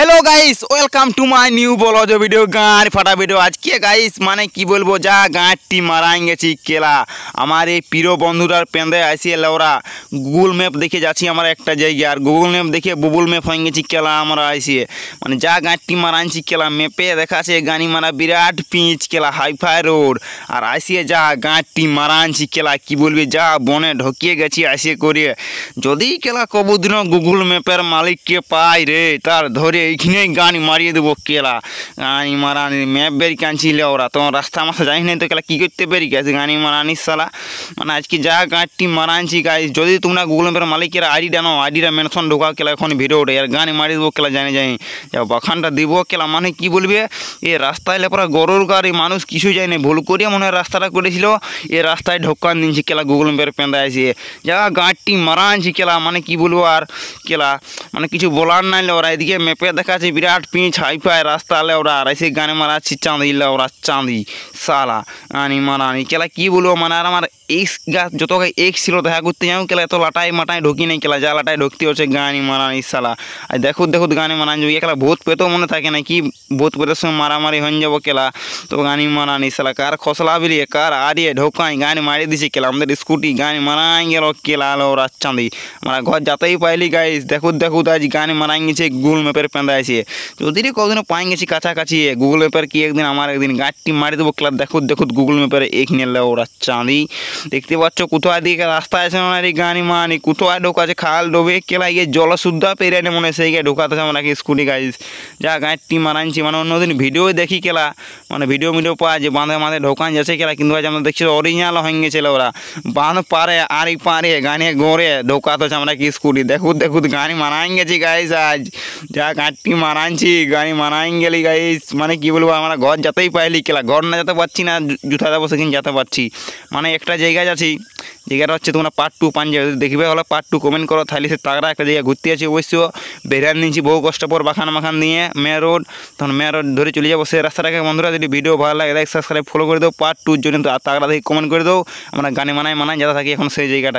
Hello guys welcome to my new blog video गान फाटा video. आज के गाइस माने की बोलबो जा गाँटी माराएंगे केला हमारे प्रिय बंधुरार पेंदे आइसिए लौरा गुगल मैप देखे जाच्छी हमारा एक जैगा गुगल मैप देखे गुगल मैप होंगे केला हमारा आइसिए माने जा गाँटी मारांची केला मैपे देखा गानी मारा बिराट पिच केला हाईफाई रोड और आइसिए जा गाँटी मारांची केला कि बोलबे जा बने ढकिए गेছি आइसिए करिए जदि केला कबो दिन गुगल मैपर मालिक के पाई रे तार धरे এইখানে গানি মারিয়ে দেবো কেলা গানি মারানি ম্যাপ বেরি কাঁচিলে ওরা তোমার রাস্তা মাথা যাই নাই তো কেলা কী করতে বেরি গেছে গানি মারানি সালা মানে আজকে যা গাঁটি মারানছি গাইস যদি তোমরা গুগল ম্যাপের মালিকের আইডিটা নাও আইডিটা মেনশন ঢোকা কেলা এখন ভিডিওটা আর গানি মারি দেবো কেলা জানি যাই যা বাখানটা দিব কেলা মানে কি বলবে এ রাস্তায় লেপরা গরুর গাড়ি মানুষ কিছু যায় না ভুল করিয়া মনে হয় রাস্তাটা করেছিল এ রাস্তায় ঢোকান দিনছি কেলা গুগল ম্যাপের পেন্দা আসে যা গাঁটি মারানছি কেলা মানে কি বলবো আর কেলা মানে কিছু বলার নাই ওরা এদিকে ম্যাপে দেখা যাচ্ছে বিরাট পিচ হাইফাই রাস্তা ले ওরা আর এসে গানে মারাচ্ছি চাঁদি ওরা চাঁদি সালা গানি মারানি কেলা কি বলবো মানে আর আমার এক্স গাছ যত এক্স ছিল দেখা করতে যাও কেলা এত লাটাই মাটাই ঢুকি নেই কেলা যা লাটাই ঢুকতে হচ্ছে গানি মারানি সালা আর দেখো দেখো গানি মারানি যাবে কেলা ভূত পেতেও মনে থাকে না কি ভূত পেতের সঙ্গে মারামারি হয়ে যাবো কেলা তো গানি মারানি সালা কার খসলা বিলিয়ে কার আরিয়ে ঢোকাই গানি মারিয়ে দিছে কেলা আমাদের স্কুটি গানি মারাই গেল কেলা ওরা চাঁদি মানে ঘর যাতেই পাইলি গাইস দেখো দেখো আজ গানি মারাই গেছে গুগল ম্যাপের পেন্দা আছে যদি কদিন পাই গেছি কাছাকাছি গুগল ম্যাপের কি একদিন আমার একদিন গাঁটটি মারি দেবো কেলা দেখো দেখো গুগল ম্যাপের এখানে ওরা চাঁদি দেখতে পাচ্ছ কোথায় দিকে রাস্তা আছে না গানি মানি কোথায় ঢোকাছে খাল ডোবে কেলা গিয়ে জল শুদ্ধ পেরিয়ে মনে সেই গিয়ে ঢোকাতে আমরা কি স্কুটি গাইস যা গাঁটটি মারানছি মানে অন্যদিন ভিডিও দেখি কেলা মানে ভিডিও পাওয়া যে বাঁধে মাঝে ঢোকান যাচ্ছে কেলা কিন্তু আজ আমরা দেখছি অরিজিনাল হয়ে গেছিল ওরা বাঁধ পারে আরি পারে গানে গড়ে ঢোকাতে হচ্ছে আমরা কি স্কুটি দেখো দেখো গানি মারাই গেছি গাইস আজ যা গাঁটটি মারানছি গানি মারাই গেলি গাইস মানে কি বলবো আমরা ঘর যেতেই পাইলি কেলা ঘর না যেতে পারছি না জুতা দেবো সেখানে যেতে পারছি মানে একটা জায়গায় যাচ্ছি জায়গাটা হচ্ছে তোমরা পার্ট 2 পান যাবে দেখবে হলো পার্ট 2 কমেন্ট করো তাহলে সে তাগড়া একটা জায়গা ঘুরতে আছে অবশ্য বেরিয়ে নিয়েছি বহু কষ্ট পর বাখান মাখান দিয়ে মেয়ার রোড তখন মেয়ার রোড ধরে চলে যাবো সেই রাস্তাটাকে বন্ধুরা যদি ভিডিও ভালো লাগে লাইক সাবস্ক্রাইব ফলো করে দাও পার্ট 2 জন্য তাগড়া দেখে কমেন্ট করে দাও আমরা গানে মানাই যাতে থাকি এখন সেই জায়গাটাকে।